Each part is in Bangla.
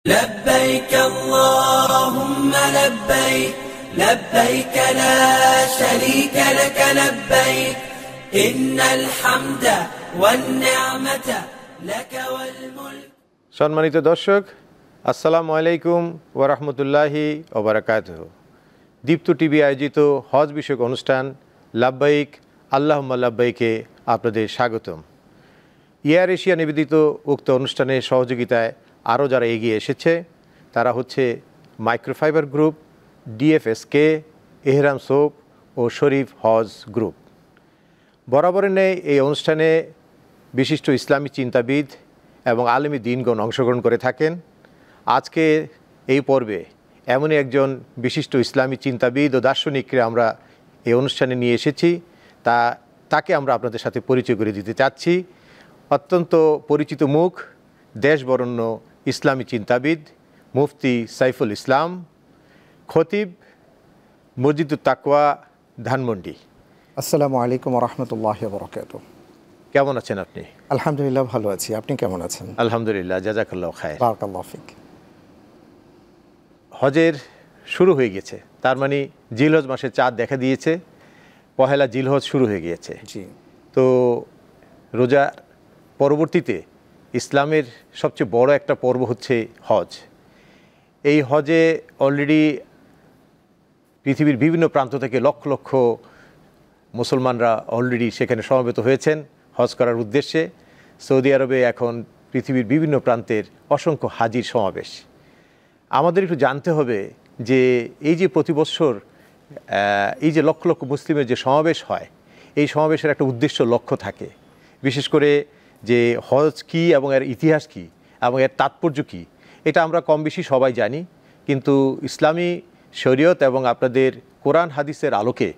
لبيك اللهم لبيك لبيك لا شريك لك لبيك إن الحمد والنعمة لك والملك। সম্মানিত দর্শক, আসসালামু আলাইকুম ওয়া রাহমাতুল্লাহি ওয়া বারাকাতুহু। দীপ্ত টিভি আয়োজিত হজ বিষয়ক অনুষ্ঠান লাব্বাইক আল্লাহুম্মা লাব্বাইকে আপনাদের স্বাগতম। এয়ার এশিয়া নিবেদিত উক্ত অনুষ্ঠানের সহযোগিতায় আরও যারা এগিয়ে এসেছে তারা হচ্ছে মাইক্রোফাইবার গ্রুপ, ডিএফএসকে, এহরাম সোপ ও শরীফ হজ গ্রুপ। বরাবরের ন্যায় এই অনুষ্ঠানে বিশিষ্ট ইসলামী চিন্তাবিদ এবং আলেমী দ্বীনগণ অংশগ্রহণ করে থাকেন। আজকে এই পর্বে এমনই একজন বিশিষ্ট ইসলামী চিন্তাবিদ ও দার্শনিককে আমরা এই অনুষ্ঠানে নিয়ে এসেছি, তাকে আমরা আপনাদের সাথে পরিচয় করে দিতে চাচ্ছি। অত্যন্ত পরিচিত মুখ, দেশ বরেণ্য ইসলামী চিন্তাবিদ মুফতি সাইফুল ইসলাম, খতিব, মসজিদুত তাকওয়া, ধানমন্ডি। আসসালামু আলাইকুম ওয়া রাহমাতুল্লাহি ওয়া বারাকাতুহু। কেমন আছেন আপনি? আলহামদুলিল্লাহ, ভালো আছি। আপনি কেমন আছেন? আলহামদুলিল্লাহ, জাযাকাল্লাহু খায়র। বারাকাল্লাহু ফিক। হজের শুরু হয়ে গেছে, তার মানে জিলহজ মাসে চাঁদ দেখা দিয়েছে, পহেলা জিলহজ শুরু হয়ে গিয়েছে। জি। তো রোজা পরবর্তীতে ইসলামের সবচেয়ে বড় একটা পর্ব হচ্ছে হজ। এই হজে অলরেডি পৃথিবীর বিভিন্ন প্রান্ত থেকে লক্ষ লক্ষ মুসলমানরা অলরেডি সেখানে সমবেত হয়েছেন হজ করার উদ্দেশ্যে। সৌদি আরবে এখন পৃথিবীর বিভিন্ন প্রান্তের অসংখ্য হাজির সমাবেশ। আমাদের একটু জানতে হবে যে এই যে প্রতি বৎসর এই যে লক্ষ লক্ষ মুসলিমের যে সমাবেশ হয়, এই সমাবেশের একটা উদ্দেশ্য লক্ষ্য থাকে। বিশেষ করে যে হজ কী এবং এর ইতিহাস কী এবং এর তাৎপর্য কী, এটা আমরা কম বেশি সবাই জানি, কিন্তু ইসলামী শরীয়ত এবং আপনাদের কোরআন হাদিসের আলোকে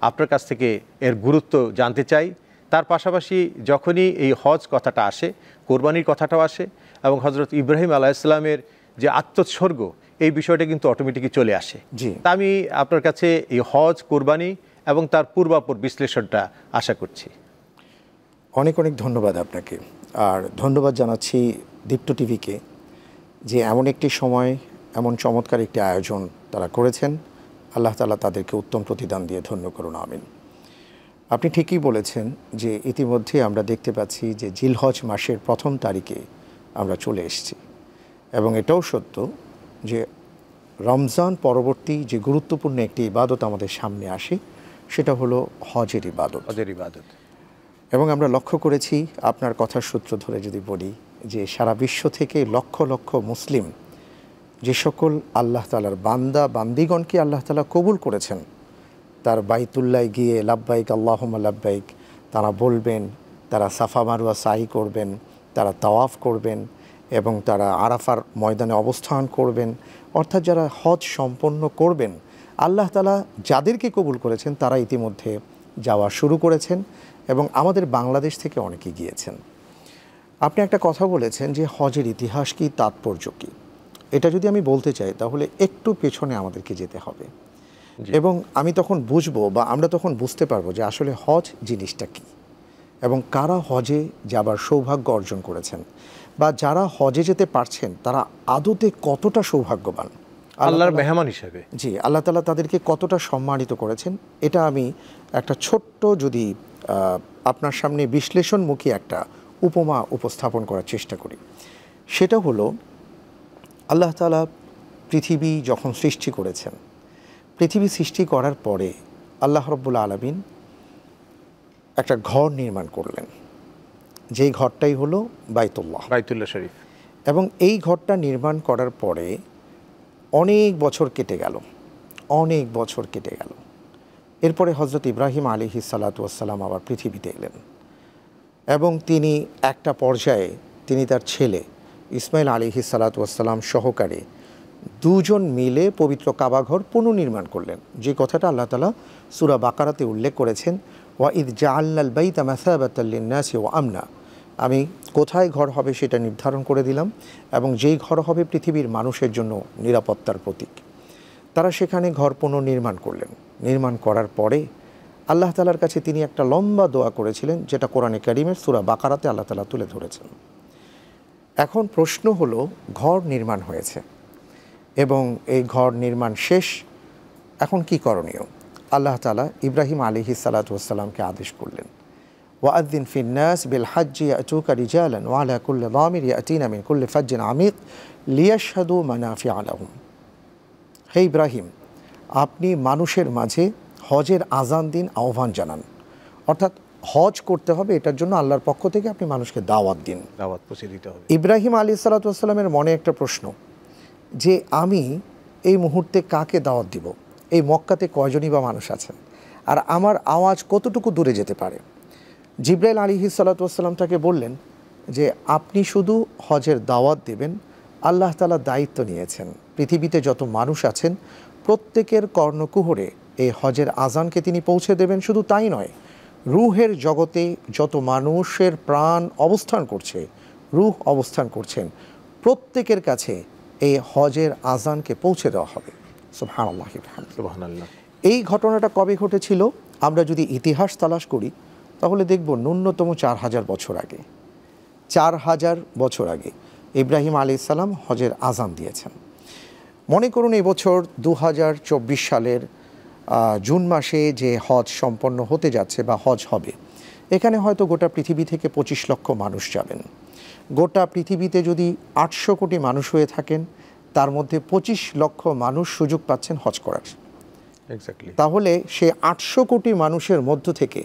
আপনার কাছ থেকে এর গুরুত্ব জানতে চাই। তার পাশাপাশি যখনই এই হজ কথাটা আসে, কোরবানির কথাটাও আসে এবং হজরত ইব্রাহিম আলাইহিসসালামের যে আত্মোৎসর্গ, এই বিষয়টা কিন্তু অটোমেটিকই চলে আসে। তা আমি আপনার কাছে এই হজ, কোরবানি এবং তার পূর্বাপর বিশ্লেষণটা আশা করছি। অনেক অনেক ধন্যবাদ আপনাকে, আর ধন্যবাদ জানাচ্ছি দীপ্ত টিভিকে যে এমন একটি সময়, এমন চমৎকার একটি আয়োজন তারা করেছেন। আল্লাহ তাআলা তাদেরকে উত্তম প্রতিদান দিয়ে ধন্য করুন, আমিন। আপনি ঠিকই বলেছেন যে ইতিমধ্যে আমরা দেখতে পাচ্ছি যে জিলহজ মাসের প্রথম তারিখে আমরা চলে এসেছি, এবং এটাও সত্য যে রমজান পরবর্তী যে গুরুত্বপূর্ণ একটি ইবাদত আমাদের সামনে আসে, সেটা হলো হজের ইবাদত। এবং আমরা লক্ষ্য করেছি, আপনার কথার সূত্র ধরে যদি বলি, যে সারা বিশ্ব থেকে লক্ষ লক্ষ মুসলিম, যে সকল আল্লাহ তাআলার বান্দা বান্দিগণকে আল্লাহ তাআলা কবুল করেছেন, তার বাইতুল্লাহ গিয়ে লাব্বাইক আল্লাহুম্মা লাব্বাইক তারা বলবেন, তারা সাফা মারওয়া সাই করবেন, তারা তাওয়াফ করবেন এবং তারা আরাফার ময়দানে অবস্থান করবেন। অর্থাৎ যারা হজ সম্পন্ন করবেন, আল্লাহ তাআলা যাদেরকে কবুল করেছেন তারা ইতিমধ্যে যাওয়া শুরু করেছেন এবং আমাদের বাংলাদেশ থেকে অনেকে গিয়েছেন। আপনি একটা কথা বলেছেন যে হজের ইতিহাস কী, তাৎপর্য কী। এটা যদি আমি বলতে চাই তাহলে একটু পেছনে আমাদেরকে যেতে হবে, এবং আমি তখন বুঝবো বা আমরা তখন বুঝতে পারবো যে আসলে হজ জিনিসটা কী এবং কারা হজে যাবার সৌভাগ্য অর্জন করেছেন, বা যারা হজে যেতে পারছেন তারা আদতে কতটা সৌভাগ্যবান আল্লাহর মেহমান হিসেবে। জি, আল্লাহ তাআলা তাদেরকে কতটা সম্মানিত করেছেন। এটা আমি একটা ছোট্ট যদি আপনার সামনে বিশ্লেষণমুখী একটা উপমা উপস্থাপন করার চেষ্টা করি, সেটা হলো আল্লাহ তাআলা পৃথিবী যখন সৃষ্টি করেছেন, পৃথিবী সৃষ্টি করার পরে আল্লাহ রাব্বুল আলামিন একটা ঘর নির্মাণ করলেন, যেই ঘরটাই হলো বাইতুল্লাহ শরীফ। এবং এই ঘরটা নির্মাণ করার পরে অনেক বছর কেটে গেল। এরপরে হজরত ইব্রাহিম আলাইহিস সালাতু ওয়াস সালাম আবার পৃথিবীতে এলেন, এবং তিনি একটা পর্যায়ে তিনি তার ছেলে ইসমাইল আলাইহিস সালাতু ওয়াস সালাম সহকারে দুজন মিলে পবিত্র কাবাঘর পুনর্নির্মাণ করলেন, যে কথাটা আল্লাহ তাআলা সূরা বাকারাতে উল্লেখ করেছেন, ওয়া ইয জাআলনাল বাইতা মাসাবাতাল লিন-নাসি ওয়া আমনা। আমি কোথায় ঘর হবে সেটা নির্ধারণ করে দিলাম, এবং যেই ঘর হবে পৃথিবীর মানুষের জন্য নিরাপত্তার প্রতীক। তারা সেখানে ঘর পুনর্নির্মাণ করলেন। নির্মাণ করার পরে আল্লাহ তাআলার কাছে তিনি একটা লম্বা দোয়া করেছিলেন, যেটা কোরআনে কারীমের সূরা বাকারাতে আল্লাহ তাআলা তুলে ধরেছেন। এখন প্রশ্ন হলো, ঘর নির্মাণ হয়েছে এবং এই ঘর নির্মাণ শেষ, এখন কি করণীয়? আল্লাহ তাআলা ইব্রাহিম আলাইহিস সালাতু ওয়াস সালামকে আদেশ করলেন, ওয়াআযযিন ফিন-নাস বিল হাজ্জি ইয়াতুকা রিজালান ওয়া আলা কুল্লি যামির ইয়াতিনা মিন কুল্লি ফাজ্জিন আমিক লিয়াশহাদু মানাফিআ লাহুম। হে ইব্রাহিম, আপনি মানুষের মাঝে হজের আজান দিন, আহ্বান জানান। অর্থাৎ হজ করতে হবে, এটার জন্য আল্লাহর পক্ষ থেকে আপনি মানুষকে দাওয়াত দিন, দাওয়াত পৌঁছে দিতে হবে। ইব্রাহিম আলাইহিস সালাতু ওয়াস সালামের মনে একটা প্রশ্ন যে আমি এই মুহূর্তে কাকে দাওয়াত দিব? এই মক্কাতে কয়জনই বা মানুষ আছেন, আর আমার আওয়াজ কতটুকু দূরে যেতে পারে? জিবরাইল আলাইহিস সালাতু ওয়াস সালাম তাকে বললেন যে আপনি শুধু হজের দাওয়াত দেবেন, আল্লাহ তাআলা দায়িত্ব নিয়েছেন পৃথিবীতে যত মানুষ আছেন প্রত্যেকের কর্ণকুহরে এই হজের আজানকে তিনি পৌঁছে দেবেন। শুধু তাই নয়, রুহের জগতে যত মানুষের প্রাণ অবস্থান করছে, রুহ অবস্থান করছেন, প্রত্যেকের কাছে এই হজের আজানকে পৌঁছে দেওয়া হবে। সুবহানাল্লাহ। সুবহানাল্লাহ। এই ঘটনাটা কবে ঘটেছিল? আমরা যদি ইতিহাস তালাশ করি তাহলে দেখব ন্যূনতম 4000 বছর আগে, 4000 বছর আগে ইব্রাহিম আলাইহিস সালাম হজের আজান দিয়েছেন। মনে করুন এই বছর 2024 সালের জুন মাসে যে হজ সম্পন্ন হতে যাচ্ছে বা হজ হবে, এখানে হয়তো গোটা পৃথিবী থেকে 25 লক্ষ মানুষ যাবেন। গোটা পৃথিবীতে যদি 800 কোটি মানুষ হয়ে থাকেন, তার মধ্যে 25 লক্ষ মানুষ সুযোগ পাচ্ছেন হজ করার। এক্স্যাক্টলি। তাহলে সে 800 কোটি মানুষের মধ্য থেকে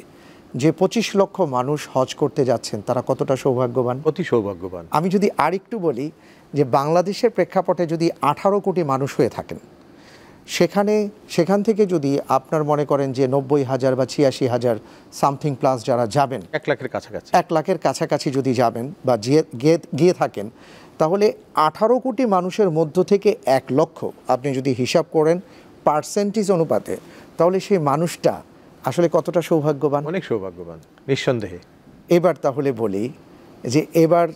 যে 25 লক্ষ মানুষ হজ করতে যাচ্ছেন, তারা কতটা সৌভাগ্যবান? অতি সৌভাগ্যবান। আমি যদি আরেকটু বলি যে বাংলাদেশের প্রেক্ষাপটে যদি 18 কোটি মানুষ হয়ে থাকেন, সেখান থেকে যদি আপনার মনে করেন যে 90,000 বা 86,000 সামথিং প্লাস যারা যাবেন, 1 লাখের কাছাকাছি, 1 লাখের কাছাকাছি যদি যাবেন বা গিয়ে থাকেন, তাহলে 18 কোটি মানুষের মধ্য থেকে 1 লক্ষ আপনি যদি হিসাব করেন পার্সেন্টেজ অনুপাতে, তাহলে সেই মানুষটা আসলে কতটা সৌভাগ্যবান? অনেক সৌভাগ্যবান, নিঃসন্দেহে। এবার তাহলে বলি যে এবার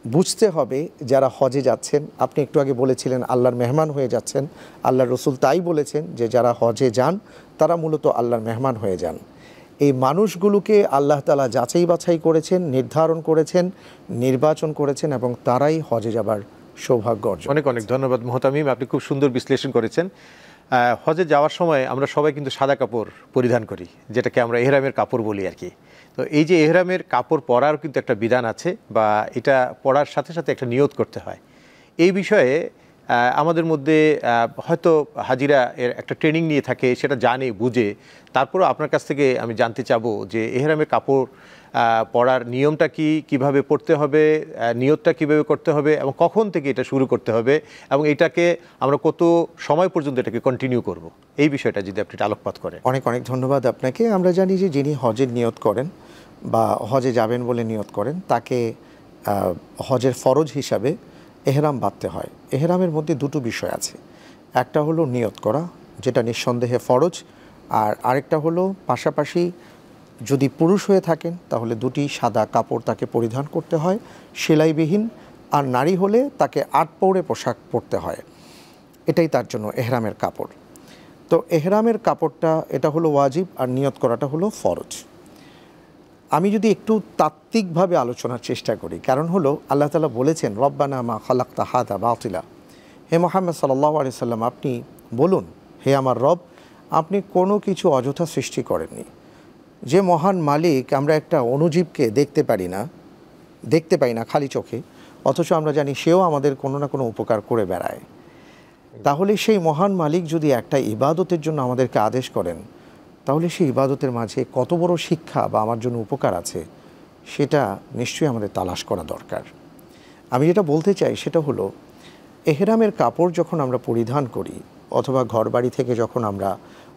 বুঝতে হবে যারা হজে যাচ্ছেন, আপনি একটু আগে বলেছিলেন আল্লাহর মেহমান হয়ে যাচ্ছেন, আল্লাহর রসুল তাই বলেছেন যে যারা হজে যান তারা মূলত আল্লাহর মেহমান হয়ে যান। এই মানুষগুলোকে আল্লাহ তাআলা যাচাই বাছাই করেছেন, নির্ধারণ করেছেন, নির্বাচন করেছেন এবং তারাই হজে যাবার সৌভাগ্য অর্জন। অনেক অনেক ধন্যবাদ মুহতামিম, আপনি খুব সুন্দর বিশ্লেষণ করেছেন। হজে যাওয়ার সময় আমরা সবাই কিন্তু সাদা কাপড় পরিধান করি, যেটাকে আমরা এহরামের কাপড় বলি আর কি। তো এই যে এহরামের কাপড় পরার কিন্তু একটা বিধান আছে, বা এটা পরার সাথে সাথে একটা নিয়ত করতে হয়। এই বিষয়ে আমাদের মধ্যে হয়তো হাজিরা এর একটা ট্রেনিং নিয়ে থাকে, সেটা জানে বুঝে। তারপরও আপনার কাছ থেকে আমি জানতে চাবো যে এহরামের কাপড় পরার নিয়মটা কি, কিভাবে পড়তে হবে, নিয়তটা কিভাবে করতে হবে এবং কখন থেকে এটা শুরু করতে হবে, এবং এটাকে আমরা কত সময় পর্যন্ত এটাকে কন্টিনিউ করব, এই বিষয়টা যদি আপনি আলোকপাত করেন। অনেক অনেক ধন্যবাদ আপনাকে। আমরা জানি যে যিনি হজের নিয়ত করেন বা হজে যাবেন বলে নিয়ত করেন, তাকে হজের ফরজ হিসাবে এহরাম বাঁধতে হয়। এহরামের মধ্যে দুটো বিষয় আছে, একটা হলো নিয়ত করা, যেটা নিঃসন্দেহে ফরজ, আর আরেকটা হলো পাশাপাশি যদি পুরুষ হয়ে থাকেন তাহলে দুটি সাদা কাপড় তাকে পরিধান করতে হয় সেলাইবিহীন, আর নারী হলে তাকে 8 পৌড়ে পোশাক পরতে হয়। এটাই তার জন্য এহরামের কাপড়। তো এহরামের কাপড়টা এটা হলো ওয়াজিব, আর নিয়ত করাটা হলো ফরজ। আমি যদি একটু তাত্ত্বিকভাবে আলোচনার চেষ্টা করি, কারণ হলো আল্লাহ তাআলা বলেছেন রব্বানা মা খালাকতা হাযা বাতিলা। হে মুহাম্মদ সাল্লাল্লাহু আলাইহি সাল্লাম, আপনি বলুন হে আমার রব, আপনি কোনো কিছু অযথা সৃষ্টি করেননি। যে মহান মালিক, আমরা একটা অণুজীবকে দেখতে পাই না খালি চোখে, অথচ আমরা জানি সেও আমাদের কোনো না কোনো উপকার করে বেড়ায়। তাহলে সেই মহান মালিক যদি একটা ইবাদতের জন্য আমাদেরকে আদেশ করেন, তাহলে সেই ইবাদতের মাঝে কত বড় শিক্ষা বা আমার জন্য উপকার আছে, সেটা নিশ্চয়ই আমাদের তালাশ করা দরকার। আমি যেটা বলতে চাই সেটা হলো, এহরামের কাপড় যখন আমরা পরিধান করি অথবা ঘরবাড়ি থেকে যখন আমরা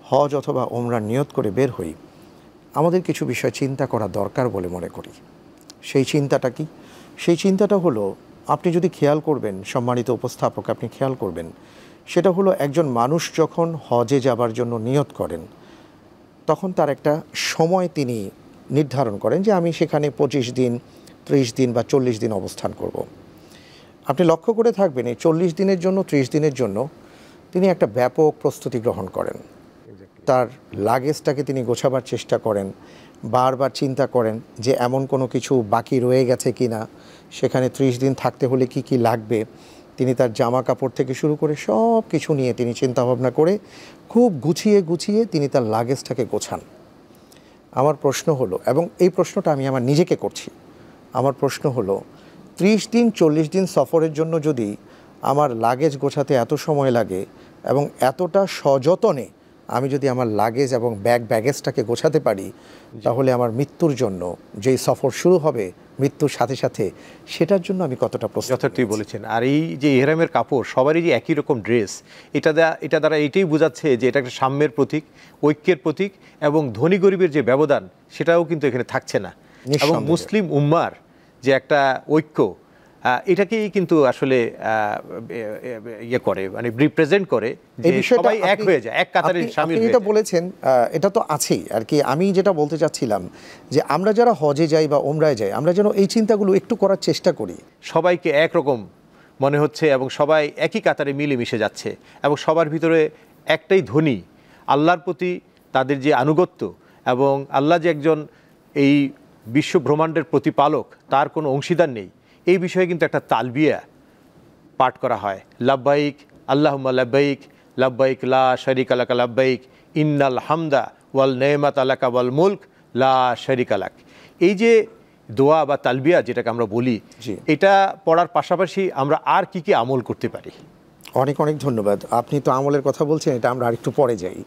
হজ অথবা ওমরার নিয়ত করে বের হই, আমাদের কিছু বিষয় চিন্তা করা দরকার বলে মনে করি। সেই চিন্তাটা কি? সেই চিন্তাটা হলো, আপনি যদি খেয়াল করবেন, সম্মানিত উপস্থাপক আপনি খেয়াল করবেন, সেটা হলো একজন মানুষ যখন হজে যাবার জন্য নিয়ত করেন, তখন তার একটা সময় তিনি নির্ধারণ করেন যে আমি সেখানে 25 দিন, 30 দিন বা 40 দিন অবস্থান করব। আপনি লক্ষ্য করে থাকবেন এই 40 দিনের জন্য, 30 দিনের জন্য তিনি একটা ব্যাপক প্রস্তুতি গ্রহণ করেন। তার লাগেজটাকে তিনি গোছাবার চেষ্টা করেন, বারবার চিন্তা করেন যে এমন কোনো কিছু বাকি রয়ে গেছে কি না, সেখানে 30 দিন থাকতে হলে কি কি লাগবে। তিনি তার জামা কাপড় থেকে শুরু করে সব কিছু নিয়ে তিনি চিন্তাভাবনা করে খুব গুছিয়ে গুছিয়ে তিনি তার লাগেজটাকে গোছান। আমার প্রশ্ন হলো, এবং এই প্রশ্নটা আমি আমার নিজেকে করছি, আমার প্রশ্ন হলো 30 দিন 40 দিন সফরের জন্য যদি আমার লাগেজ গোছাতে এত সময় লাগে এবং এতটা সযতনে আমি যদি আমার লাগেজ এবং ব্যাগেজটাকে গোছাতে পারি, তাহলে আমার মৃত্যুর জন্য যেই সফর শুরু হবে মৃত্যুর সাথে সাথে, সেটার জন্য আমি কতটা প্রস্তুত। যথার্থই বলেছেন। আর এই যে ইহরামের কাপড় সবারই যে একই রকম ড্রেস, এটা দ্বারা এটাই বোঝাচ্ছে যে এটা একটা সাম্যের প্রতীক, ঐক্যের প্রতীক, এবং ধনী গরিবের যে ব্যবধান সেটাও কিন্তু এখানে থাকছে না। এবং মুসলিম উম্মার যে একটা ঐক্য, এটাকেই কিন্তু আসলে ইয়ে করে, মানে রিপ্রেজেন্ট করে যে সবাই এক হয়ে যায়, এক কাতারে শামিল হয়ে যায়। এটা বলেছেন, এটা তো আছেই আর কি। আমি যেটা বলতে চাচ্ছিলাম যে আমরা যারা হজে যাই বা ওমরায় যাই, আমরা যেন এই চিন্তাগুলো একটু করার চেষ্টা করি। সবাইকে একরকম মনে হচ্ছে এবং সবাই একই কাতারে মিলেমিশে যাচ্ছে, এবং সবার ভিতরে একটাই ধ্বনি, আল্লাহর প্রতি তাদের যে আনুগত্য, এবং আল্লাহ যে একজন এই বিশ্ব ব্রহ্মাণ্ডের প্রতিপালক, তার কোনো অংশীদার নেই, এই বিষয়ে কিন্তু একটা তালবিয়া পাঠ করা হয়। লাব্বাইক আল্লাহুম্মা লাব্বাইক, লাব্বাইক লা শারিকা লাকা লাব্বাইক, ইন্নাল হামদা ওয়াল নেমাত আলাকা ওয়াল মুলক লা শারিকা লাক। এই যে দোয়া বা তালবিয়া যেটাকে আমরা বলি, এটা পড়ার পাশাপাশি আমরা আর কি কি আমল করতে পারি? অনেক অনেক ধন্যবাদ। আপনি তো আমলের কথা বলছেন, এটা আমরা আরেকটু পরে যাই,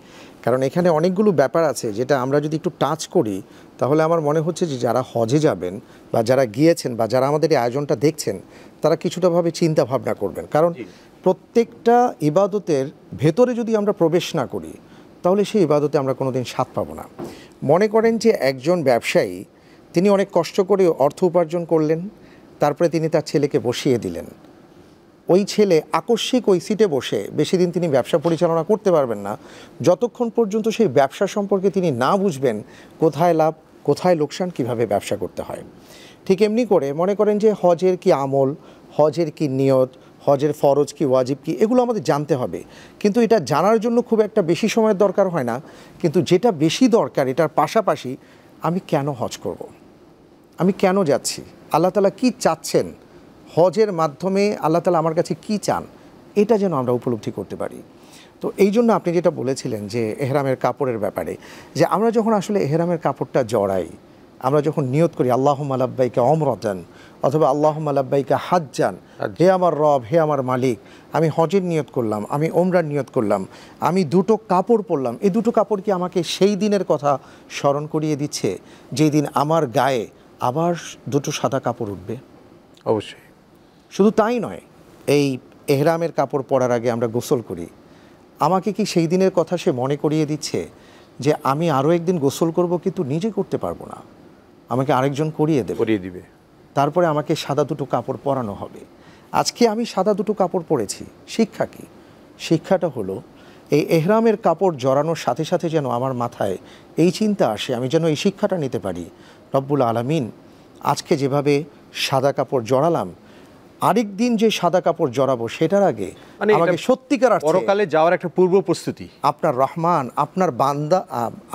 কারণ এখানে অনেকগুলো ব্যাপার আছে যেটা আমরা যদি একটু টাচ করি, তাহলে আমার মনে হচ্ছে যে যারা হজে যাবেন বা যারা গিয়েছেন বা যারা আমাদের এই আয়োজনটা দেখছেন, তারা কিছুটাভাবে চিন্তা ভাবনা করবেন। কারণ প্রত্যেকটা ইবাদতের ভেতরে যদি আমরা প্রবেশ না করি, তাহলে সেই ইবাদতে আমরা কোনোদিন স্বাদ পাবো না। মনে করেন যে একজন ব্যবসায়ী, তিনি অনেক কষ্ট করে অর্থ উপার্জন করলেন, তারপরে তিনি তার ছেলেকে বসিয়ে দিলেন। ওই ছেলে আকস্মিক ওই সিটে বসে বেশি দিন তিনি ব্যবসা পরিচালনা করতে পারবেন না, যতক্ষণ পর্যন্ত সেই ব্যবসা সম্পর্কে তিনি না বুঝবেন কোথায় লাভ কোথায় লোকসান, কিভাবে ব্যবসা করতে হয়। ঠিক এমনি করে মনে করেন যে হজের কি আমল, হজের কি নিয়ত, হজের ফরজ কি ওয়াজিব কি, এগুলো আমাদের জানতে হবে। কিন্তু এটা জানার জন্য খুব একটা বেশি সময়ের দরকার হয় না। কিন্তু যেটা বেশি দরকার, এটার পাশাপাশি আমি কেন হজ করব, আমি কেন যাচ্ছি, আল্লাহ তাআলা কি চাচ্ছেন, হজের মাধ্যমে আল্লাহ তাআলা আমার কাছে কি চান, এটা যেন আমরা উপলব্ধি করতে পারি। তো এই জন্য আপনি যেটা বলেছিলেন যে এহরামের কাপড়ের ব্যাপারে, যে আমরা যখন আসলে এহরামের কাপড়টা জড়াই, আমরা যখন নিয়ত করি আল্লাহুম্মা লাব্বাইকা উমরাতান অথবা আল্লাহুম্মা লাব্বাইকা হাজ্জান, হে আমার রব, হে আমার মালিক, আমি হজের নিয়ত করলাম, আমি ওমরার নিয়ত করলাম, আমি দুটো কাপড় পরলাম। এই দুটো কাপড় কি আমাকে সেই দিনের কথা স্মরণ করিয়ে দিচ্ছে যেই দিন আমার গায়ে আবার দুটো সাদা কাপড় উঠবে? অবশ্যই। শুধু তাই নয়, এই এহরামের কাপড় পরার আগে আমরা গোসল করি, আমাকে কি সেই দিনের কথা সে মনে করিয়ে দিচ্ছে যে আমি আরও একদিন গোসল করব, কিন্তু নিজে করতে পারবো না, আমাকে আরেকজন করিয়ে দিবে, তারপরে আমাকে সাদা দুটো কাপড় পরানো হবে। আজকে আমি সাদা দুটো কাপড় পরেছি, শিক্ষা কি? শিক্ষাটা হলো এই এহরামের কাপড় জড়ানোর সাথে সাথে যেন আমার মাথায় এই চিন্তা আসে, আমি যেন এই শিক্ষাটা নিতে পারি, রব্বুল আলামিন আজকে যেভাবে সাদা কাপড় জড়ালাম, আরেক দিন যে সাদা কাপড় জড়াবো সেটার আগে আমাকে সত্যিকার অর্থে পরকালে যাওয়ার একটা পূর্ব প্রস্তুতি, আপনার রহমান,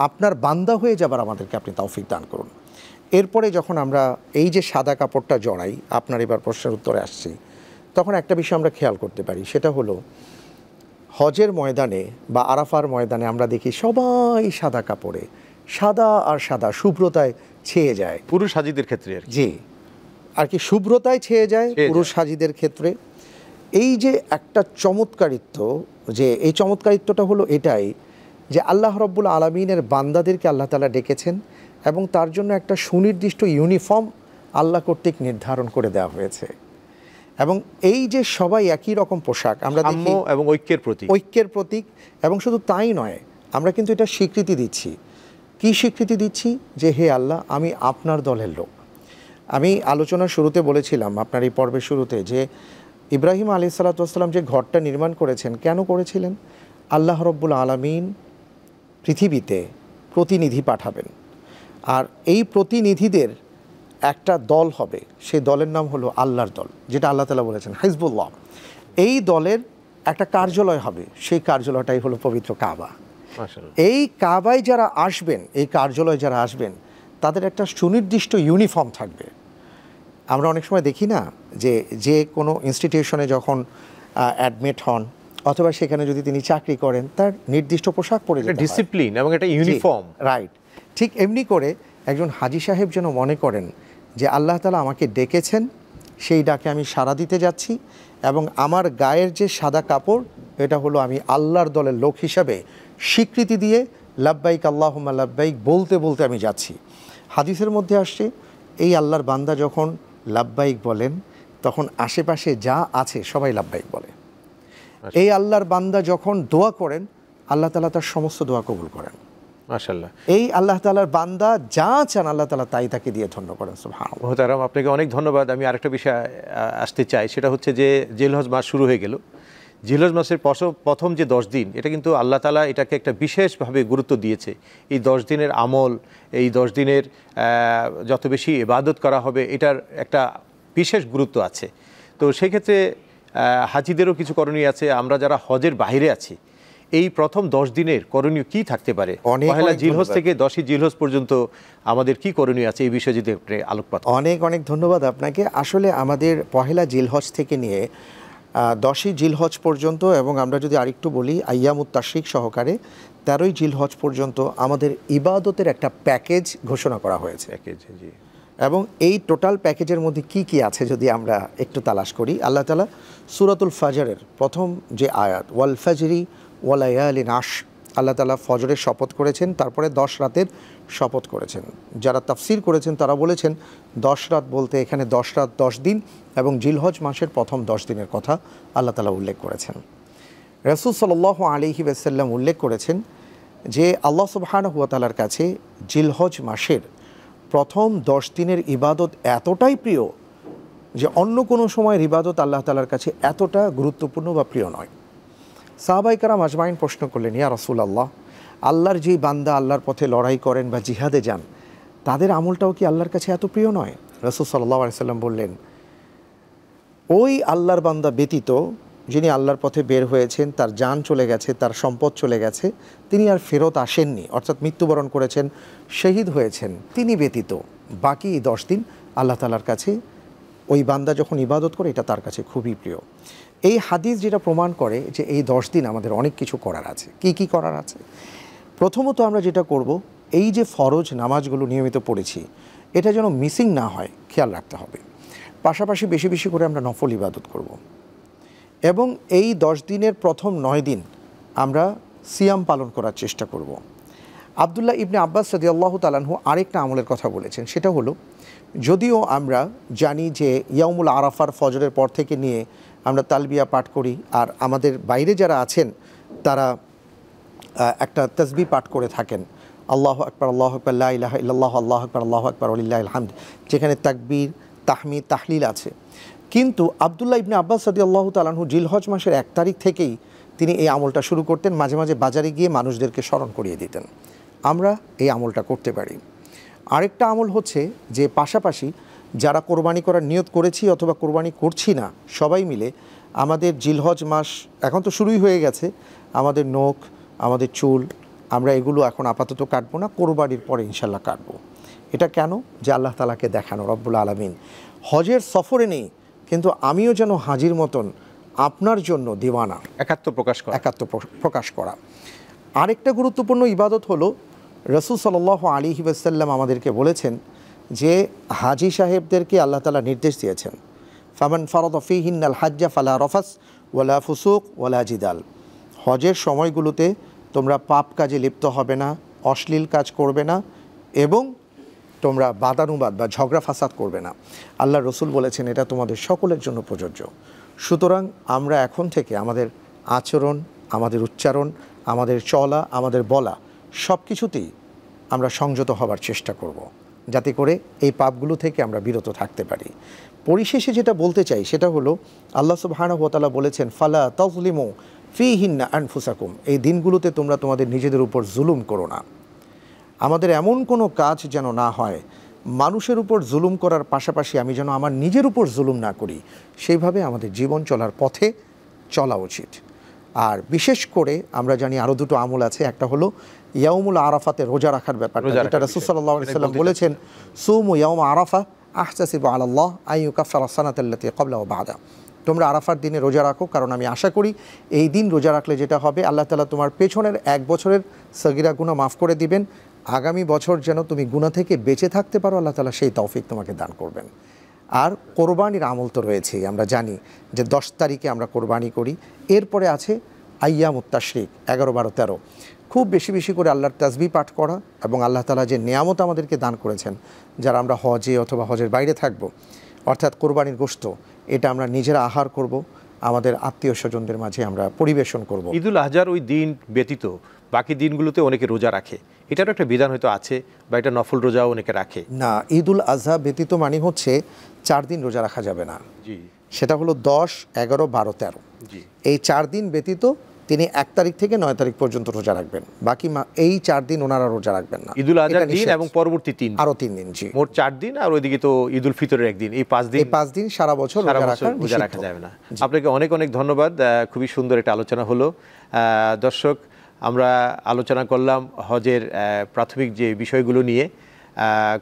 আপনার বান্দা হয়ে যাবার আমাদেরকে আপনি তৌফিক দান করুন। এরপরে যখন আমরা এই যে সাদা কাপড়টা জড়াই, আপনার এবার প্রশ্নের উত্তরে আসছি, তখন একটা বিষয় আমরা খেয়াল করতে পারি, সেটা হলো হজের ময়দানে বা আরাফার ময়দানে আমরা দেখি সবাই সাদা কাপড়ে, সাদা আর সাদা, শুভ্রতায় ছেয়ে যায়। পুরুষ হাজিদের ক্ষেত্রে জি, আর কি শুভ্রতায় ছেয়ে যায় পুরুষ হাজিদের ক্ষেত্রে। এই যে একটা চমৎকারিত্ব, যে এই চমৎকারিত্বটা হলো এটাই যে আল্লাহ রাব্বুল আলামিনের বান্দাদেরকে আল্লাহ তাআলা ডেকেছেন এবং তার জন্য একটা সুনির্দিষ্ট ইউনিফর্ম আল্লাহ কর্তৃক নির্ধারণ করে দেওয়া হয়েছে। এবং এই যে সবাই একই রকম পোশাক আমরা দেখি, এবং ঐক্যের প্রতীক। এবং শুধু তাই নয়, আমরা কিন্তু এটা স্বীকৃতি দিচ্ছি। কি স্বীকৃতি দিচ্ছি? যে হে আল্লাহ, আমি আপনার দলের লোক। আমি আলোচনার শুরুতে বলেছিলাম, আপনার এই পর্বের শুরুতে, যে ইব্রাহিম আলাইহিস সালাতু ওয়াস সালাম যে ঘরটা নির্মাণ করেছেন, কেন করেছিলেন? আল্লাহ রাব্বুল আলামিন পৃথিবীতে প্রতিনিধি পাঠাবেন, আর এই প্রতিনিধিদের একটা দল হবে, সেই দলের নাম হলো আল্লাহর দল, যেটা আল্লাহ তাআলা বলেছেন হিজবুল্লাহ। এই দলের একটা কার্যালয় হবে, সেই কার্যালয়টাই হলো পবিত্র কাবা। এই কাবায় যারা আসবেন, এই কার্যালয়ে যারা আসবেন, তাদের একটা সুনির্দিষ্ট ইউনিফর্ম থাকবে। আমরা অনেক সময় দেখি না যে কোনো ইনস্টিটিউশনে যখন অ্যাডমিট হন অথবা সেখানে যদি তিনি চাকরি করেন, তার নির্দিষ্ট পোশাক পরে যেতে হয়, ডিসিপ্লিন এবং একটা ইউনিফর্ম। রাইট, ঠিক এমনি করে একজন হাজী সাহেব যেন মনে করেন যে আল্লাহ তাআলা আমাকে ডেকেছেন, সেই ডাকে আমি সাড়া দিতে যাচ্ছি, এবং আমার গায়ের যে সাদা কাপড়, এটা হলো আমি আল্লাহর দলের লোক হিসাবে স্বীকৃতি দিয়ে লাব্বাইক আল্লাহুম্মা লাব্বাইক বলতে বলতে আমি যাচ্ছি। হাদিসের মধ্যে আসছে, এই আল্লাহর বান্দা যখন লাব্বাইক বলেন তখন আশেপাশে যা আছে সবাই লাব্বাইক বলে। এই আল্লাহর বান্দা যখন দোয়া করেন, আল্লাহ তাআলা তার সমস্ত দোয়া কবুল করেন। মাশাআল্লাহ। এই আল্লাহ তাআলার বান্দা যা চান আল্লাহ তাআলা তাই তাকে দিয়ে ধন্য করেন। সুবহানাল্লাহ। মোহতারাম, আপনাকে অনেক ধন্যবাদ। আমি আরেকটা বিষয় আসতে চাই, সেটা হচ্ছে যে জিলহজ মাস শুরু হয়ে গেল। জিলহজ মাসের প্রথম যে 10 দিন, এটা কিন্তু আল্লাহ তাআলা এটাকে একটা বিশেষভাবে গুরুত্ব দিয়েছে। এই 10 দিনের আমল, এই 10 দিনের যত বেশি ইবাদত করা হবে, এটার একটা বিশেষ গুরুত্ব আছে। তো সেক্ষেত্রে হাজিদেরও কিছু করণীয় আছে। আমরা যারা হজের বাইরে আছি, এই প্রথম 10 দিনের করণীয় কি থাকতে পারে? পহেলা জিলহজ থেকে 10ই জিলহজ পর্যন্ত আমাদের কি করণীয় আছে, এই বিষয়ে যদি আপনি আলোকপাত। অনেক অনেক ধন্যবাদ আপনাকে। আসলে আমাদের পহেলা জিলহজ থেকে নিয়ে 10ই জিলহজ পর্যন্ত, এবং আমরা যদি আরেকটু বলি আইয়ামুত তাশরিক সহকারে 13ই জিলহজ পর্যন্ত আমাদের ইবাদতের একটা প্যাকেজ ঘোষণা করা হয়েছে। জি। এবং এই টোটাল প্যাকেজের মধ্যে কি কি আছে যদি আমরা একটু তালাশ করি, আল্লাহ তাআলা সূরাতুল ফাজরের প্রথম যে আয়াত, ওয়াল ফাজরি ওয়া লায়ালিন আশর, আল্লাহ তাআলা ফজরের শপথ করেছেন, তারপরে 10 রাতের শপথ করেছেন। যারা তাফসীর করেছেন তারা বলেছেন 10 রাত বলতে এখানে 10 রাত 10 দিন এবং জিলহজ মাসের প্রথম 10 দিনের কথা আল্লাহ তাআলা উল্লেখ করেছেন। রাসূল সাল্লাল্লাহু আলাইহি ওয়াসাল্লাম উল্লেখ করেছেন যে আল্লাহ সুবহানাহু ওয়া তাআলার কাছে জিলহজ মাসের প্রথম 10 দিনের ইবাদত এতটাই প্রিয় যে অন্য কোনো সময়ের ইবাদত আল্লাহ তাআলার কাছে এতটা গুরুত্বপূর্ণ বা প্রিয় নয়। সাহাবায়ে কেরাম আজমাইন প্রশ্ন করলেন, ইয়া রাসূলুল্লাহ, আল্লাহর যেই বান্দা আল্লাহর পথে লড়াই করেন বা জিহাদে যান, তাদের আমলটাও কি আল্লাহর কাছে এত প্রিয় নয়? রাসূল সাল্লাল্লাহু আলাইহি সাল্লাম বললেন, ওই আল্লাহর বান্দা ব্যতীত যিনি আল্লাহর পথে বের হয়েছেন, তার জান চলে গেছে, তার সম্পদ চলে গেছে, তিনি আর ফেরত আসেননি, অর্থাৎ মৃত্যুবরণ করেছেন, শহীদ হয়েছেন, তিনি ব্যতীত বাকি 10 দিন আল্লাহ তাআলার কাছে ওই বান্দা যখন ইবাদত করে এটা তার কাছে খুবই প্রিয়। এই হাদিস যেটা প্রমাণ করে যে এই 10 দিন আমাদের অনেক কিছু করার আছে। কি কি করার আছে? প্রথমত আমরা যেটা করব, এই যে ফরজ নামাজগুলো নিয়মিত পড়েছি, এটা যেন মিসিং না হয় খেয়াল রাখতে হবে। পাশাপাশি বেশি বেশি করে আমরা নফল ইবাদত করব, এবং এই 10 দিনের প্রথম 9 দিন আমরা সিয়াম পালন করার চেষ্টা করব। আব্দুল্লাহ ইবনে আব্বাস রাদিয়াল্লাহু তাআলা আনহু আরেকটা আমলের কথা বলেছেন, সেটা হলো, যদিও আমরা জানি যে ইয়াউমুল আরাফার ফজরের পর থেকে নিয়ে আমরা তালবিয়া পাঠ করি, আর আমাদের বাইরে যারা আছেন তারা একটা তাসবিহ পাঠ করে থাকেন, আল্লাহু আকবার আল্লাহু আকবার লা ইলাহা ইল্লাল্লাহ আল্লাহু আকবার আল্লাহু আকবার ওয়ালিল্লাহিল হামদ, যেখানে তাকবীর, তাহমিদ, তাহলিল আছে। কিন্তু আব্দুল্লাহ ইবনে আব্বাস রাদিয়াল্লাহু তাআলা আনহু জিলহজ মাসের 1 তারিখ থেকেই তিনি এই আমলটা শুরু করতেন। মাঝে মাঝে বাজারে গিয়ে মানুষদেরকে স্মরণ করিয়ে দিতেন। আমরা এই আমলটা করতে পারি। আরেকটা আমল হচ্ছে যে পাশাপাশি যারা কোরবানি করার নিয়ত করেছি অথবা কোরবানি করছি না, সবাই মিলে আমাদের জিলহজ মাস এখন তো শুরুই হয়ে গেছে, আমাদের নখ, আমাদের চুল, আমরা এগুলো এখন আপাতত কাটবো না, কোরবানির পরে ইনশাল্লাহ কাটবো। এটা কেন? যে আল্লাহ তাআলাকে দেখানো, রব্বুল আলামিন হজের সফরে নেই, কিন্তু আমিও যেন হাজির মতন আপনার জন্য দিওয়ানা, একাত্ম প্রকাশ করা। আরেকটা গুরুত্বপূর্ণ ইবাদত হলো, রাসূল সাল্লাল্লাহু আলাইহি ওয়াসাল্লাম আমাদেরকে বলেছেন যে হাজি সাহেবদেরকে আল্লাহ তাআলা নির্দেশ দিয়েছেন, ফামান ফারাদা ফীহিন্নাল হাজ্জা ফালা রাফাস ওয়ালা ফুসুক ওয়ালা জিদাল, হজের সময়গুলোতে তোমরা পাপ কাজে লিপ্ত হবে না, অশ্লীল কাজ করবে না, এবং তোমরা বাদানুবাদ বা ঝগড়া ফাসাদ করবে না। আল্লাহ রসুল বলেছেন এটা তোমাদের সকলের জন্য প্রযোজ্য। সুতরাং আমরা এখন থেকে আমাদের আচরণ, আমাদের উচ্চারণ, আমাদের চলা, আমাদের বলা সব কিছুতেই আমরা সংযত হবার চেষ্টা করব, যাতে করে এই পাপগুলো থেকে আমরা বিরত থাকতে পারি। পরিশেষে যেটা বলতে চাই সেটা হলো, আল্লাহ সুবহানাহু ওয়া তাআলা বলেছেন, ফালা তাযলিমু ফীহিন্না আনফুসাকুম, এই দিনগুলোতে তোমরা তোমাদের নিজেদের উপর জুলুম করো না। আমাদের এমন কোনো কাজ যেন না হয়, মানুষের উপর জুলুম করার পাশাপাশি আমি যেন আমার নিজের উপর জুলুম না করি, সেইভাবে আমাদের জীবন চলার পথে চলা উচিত। আর বিশেষ করে আমরা জানি আরও দুটো আমল আছে, একটা হলো ইয়াউমুল আরাফাতে রোজা রাখার ব্যাপারটা, যেটা রাসূল সাল্লাল্লাহু আলাইহি ওয়াসাল্লাম বলেছেন সুমু ইয়াউম আরাফা আহতাসিবু আলাল্লাহ আন ইউকাফিরা সানাতাল্লাতী ক্বাবলা ওয়া বা'দা। তোমরা আরাফার দিনে রোজা রাখো, কারণ আমি আশা করি এই দিন রোজা রাখলে যেটা হবে, আল্লাহ তাআলা তোমার পেছনের 1 বছরের সগীরা গুনাহ মাফ করে দিবেন, আগামী বছর যেন তুমি গুনাহ থেকে বেঁচে থাকতে পারো, আল্লাহ তাআলা সেই তৌফিক তোমাকে দান করবেন। আর কোরবানির আমল তো রয়েছেই, আমরা জানি যে 10 তারিখে আমরা কোরবানি করি। এরপরে আছে আইয়ামুত তাশরিক 11, 12, 13। খুব বেশি বেশি করে আল্লাহর তাসবিহ পাঠ করা এবং আল্লাহ তাআলা যে নিয়ামত আমাদেরকে দান করেছেন, যারা আমরা হজে অথবা হজের বাইরে থাকব, অর্থাৎ কোরবানির গোশত, এটা আমরা নিজেরা আহার করব, আমাদের আত্মীয় স্বজনদের মাঝে আমরা পরিবেশন করব। ঈদুল আজহার ওই দিন ব্যতীত বাকি দিনগুলোতে অনেকে রোজা রাখে, এটারও একটা বিধান হয়তো আছে, বা এটা নফল রোজাও অনেকে রাখে। না, ঈদুল আজহা ব্যতীত মানে হচ্ছে 4 দিন রোজা রাখা যাবে না। জি, সেটা হলো 10, 11, 12, 13। জি, এই 4 দিন ব্যতীত তিনি 1 তারিখ থেকে 9 তারিখ পর্যন্ত রোজা রাখবেন, বাকি এই 4 দিন ওনারা রোজা রাখবেন না। ঈদুল আজহার দিন এবং পরবর্তী 3 আরো 3 দিন, জি, মোট 4 দিন। আর ওইদিকে তো ঈদুল ফিতরের একদিন, এই 5 দিন, এই 5 দিন সারা বছর রোজা রাখা যাবে না। আপনাকে অনেক অনেক ধন্যবাদ, খুবই সুন্দর একটা আলোচনা হলো। দর্শক, আমরা আলোচনা করলাম হজের প্রাথমিক যে বিষয়গুলো নিয়ে,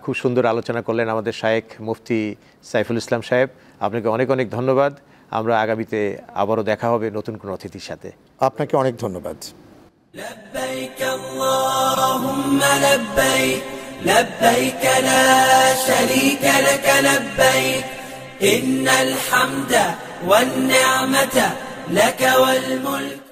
খুব সুন্দর আলোচনা করলেন আমাদের শায়েখ মুফতি সাইফুল ইসলাম সাহেব। আপনাকে অনেক অনেক ধন্যবাদ। আমরা আগামীতে আবারও দেখা হবে নতুন কোনো অতিথির সাথে। আপনাকে অনেক ধন্যবাদ। لبيك اللهم لبيك لبيك لا شريك لك لبيك إن الحمد والنعمة لك والملك